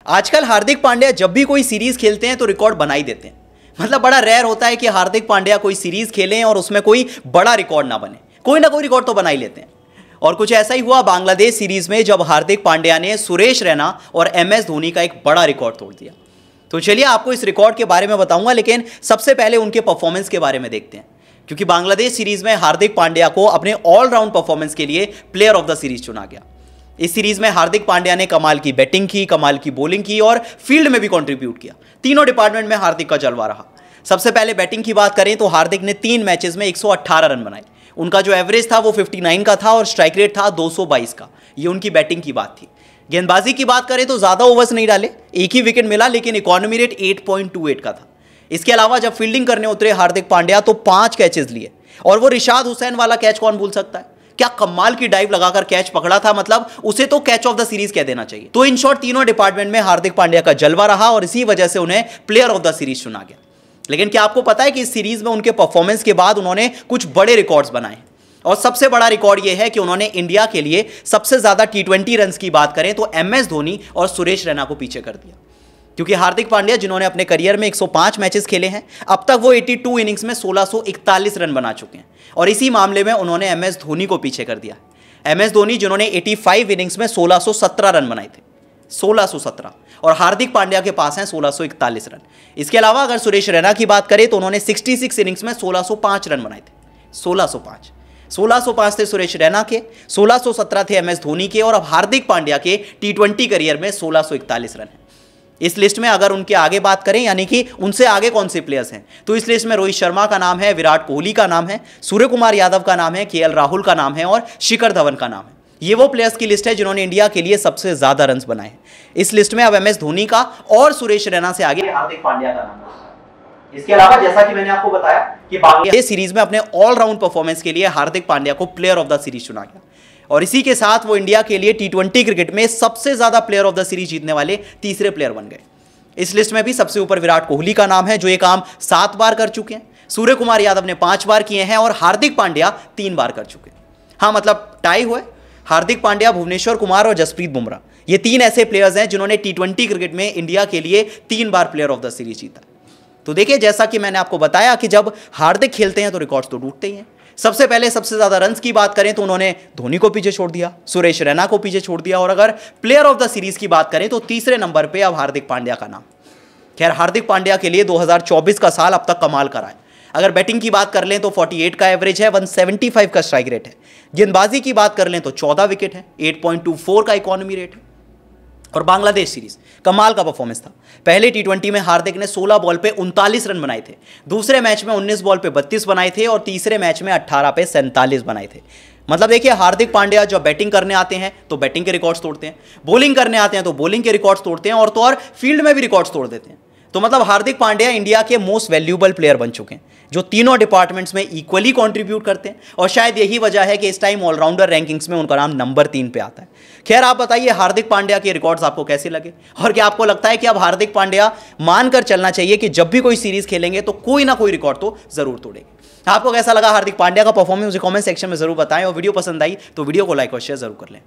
आजकल हार्दिक पांड्या जब भी कोई सीरीज खेलते हैं तो रिकॉर्ड बना ही देते हैं। मतलब बड़ा रेयर होता है कि हार्दिक पांड्या कोई सीरीज खेलें और उसमें कोई बड़ा रिकॉर्ड ना बने, कोई ना कोई रिकॉर्ड तो बना ही लेते हैं। और कुछ ऐसा ही हुआ बांग्लादेश सीरीज में, जब हार्दिक पांड्या ने सुरेश रैना और MS धोनी का एक बड़ा रिकॉर्ड तोड़ दिया। तो चलिए आपको इस रिकॉर्ड के बारे में बताऊंगा, लेकिन सबसे पहले उनके परफॉर्मेंस के बारे में देखते हैं, क्योंकि बांग्लादेश सीरीज में हार्दिक पांड्या को अपने ऑलराउंड परफॉर्मेंस के लिए प्लेयर ऑफ द सीरीज चुना गया। इस सीरीज में हार्दिक पांड्या ने कमाल की बैटिंग की, कमाल की बॉलिंग की और फील्ड में भी कंट्रीब्यूट किया। तीनों डिपार्टमेंट में हार्दिक का जलवा रहा। सबसे पहले बैटिंग की बात करें तो हार्दिक ने 3 मैचेस में 118 रन बनाए। उनका जो एवरेज था वो 59 का था और स्ट्राइक रेट था 222 का। ये उनकी बैटिंग की बात थी। गेंदबाजी की बात करें तो ज्यादा ओवर्स नहीं डाले, एक ही विकेट मिला, लेकिन इकोनॉमी रेट 8.28 का था। इसके अलावा जब फील्डिंग करने उतरे हार्दिक पांड्या तो 5 कैचेस लिए, और वो रिशाद हुसैन वाला कैच कौन भूल सकता है। क्या कमाल की डाइव लगाकर कैच पकड़ा था, मतलब उसे तो कैच ऑफ द सीरीज कह देना चाहिए। तो इन शॉर्ट तीनों डिपार्टमेंट में हार्दिक पांड्या का जलवा रहा और इसी वजह से उन्हें प्लेयर ऑफ द सीरीज चुना गया। लेकिन क्या आपको पता है कि इस सीरीज में उनके परफॉर्मेंस के बाद उन्होंने कुछ बड़े रिकॉर्ड्स बनाए, और सबसे बड़ा रिकॉर्ड यह है कि उन्होंने इंडिया के लिए सबसे ज्यादा T20 रन्स की बात करें तो MS धोनी और सुरेश रैना को पीछे कर दिया। क्योंकि हार्दिक पांड्या जिन्होंने अपने करियर में 105 मैचेस खेले हैं, अब तक वो 82 इनिंग्स में 1641 रन बना चुके हैं, और इसी मामले में उन्होंने MS धोनी को पीछे कर दिया। MS धोनी जिन्होंने 85 इनिंग्स में 1617 रन बनाए थे, 1617, और हार्दिक पांड्या के पास हैं 1641 रन। इसके अलावा अगर सुरेश रैना की बात करें तो उन्होंने 66 इनिंग्स में 1605 रन बनाए थे, 1605 थे सुरेश रैना के, 1617 थे MS धोनी के, और अब हार्दिक पांड्या के T20 करियर में 1641 रन है। इस लिस्ट में अगर उनके आगे बात करें, यानी कि उनसे आगे कौन से प्लेयर्स हैं, तो इस लिस्ट में रोहित शर्मा का नाम है, विराट कोहली का नाम है, सूर्य कुमार यादव का नाम है, KL राहुल का नाम है और शिखर धवन का नाम है। ये वो प्लेयर्स की लिस्ट है जिन्होंने इंडिया के लिए सबसे ज्यादा रन्स बनाए हैं। इस लिस्ट में अब MS धोनी का और सुरेश रैना से आगे हार्दिक पांड्या का नाम है। इसके अलावा जैसा कि मैंने आपको बताया कि बांग्लादेश सीरीज में अपने ऑलराउंड परफॉर्मेंस के लिए हार्दिक पांड्या को प्लेयर ऑफ द सीरीज चुना गया, और इसी के साथ वो इंडिया के लिए T20 क्रिकेट में सबसे ज्यादा प्लेयर ऑफ द सीरीज जीतने वाले तीसरे प्लेयर बन गए। इस लिस्ट में भी सबसे ऊपर विराट कोहली का नाम है, जो ये काम 7 बार कर चुके हैं। सूर्य कुमार यादव ने 5 बार किए हैं और हार्दिक पांड्या 3 बार कर चुके हैं। हाँ, मतलब टाई हुए। हार्दिक पांड्या, भुवनेश्वर कुमार और जसप्रीत बुमराह, ये 3 ऐसे प्लेयर्स हैं जिन्होंने T20 क्रिकेट में इंडिया के लिए 3 बार प्लेयर ऑफ द सीरीज जीता। तो देखिए, जैसा कि मैंने आपको बताया कि जब हार्दिक खेलते हैं तो रिकॉर्ड्स तो टूटते ही हैं। सबसे पहले सबसे ज्यादा रन्स की बात करें तो उन्होंने धोनी को पीछे छोड़ दिया, सुरेश रैना को पीछे छोड़ दिया, और अगर प्लेयर ऑफ द सीरीज की बात करें तो तीसरे नंबर पे अब हार्दिक पांड्या का नाम। खैर, हार्दिक पांड्या के लिए 2024 का साल अब तक कमाल का रहा है। अगर बैटिंग की बात कर लें तो 48 का एवरेज है, 175 का स्ट्राइक रेट है। गेंदबाजी की बात कर लें तो 14 विकेट है, 8.24 का इकोनॉमी रेट है। और बांग्लादेश सीरीज कमाल का परफॉर्मेंस था। पहले T20 में हार्दिक ने 16 बॉल पे 39 रन बनाए थे, दूसरे मैच में 19 बॉल पे 32 बनाए थे, और तीसरे मैच में 18 पे 47 बनाए थे। मतलब देखिए, हार्दिक पांड्या जब बैटिंग करने आते हैं तो बैटिंग के रिकॉर्ड्स तोड़ते हैं, बॉलिंग करने आते हैं तो बॉलिंग के रिकॉर्ड्स तोड़ते हैं, और तो और फील्ड में भी रिकॉर्ड्स तोड़ देते हैं। तो मतलब हार्दिक पांड्या इंडिया के मोस्ट वैल्यूएबल प्लेयर बन चुके हैं, जो तीनों डिपार्टमेंट्स में इक्वली कंट्रीब्यूट करते हैं, और शायद यही वजह है कि इस टाइम ऑलराउंडर रैंकिंग्स में उनका नाम नंबर 3 पे आता है। खैर, आप बताइए हार्दिक पांड्या के रिकॉर्ड्स आपको कैसे लगे, और क्या आपको लगता है कि अब हार्दिक पांड्या मानकर चलना चाहिए कि जब भी कोई सीरीज खेलेंगे तो कोई ना कोई रिकॉर्ड तो जरूर तोड़ेंगे। आपको कैसा लगा हार्दिक पांड्या का परफॉर्मेंस, मुझे कमेंट सेक्शन में जरूर बताएं, और वीडियो पसंद आई तो वीडियो को लाइक और शेयर जरूर कर लें।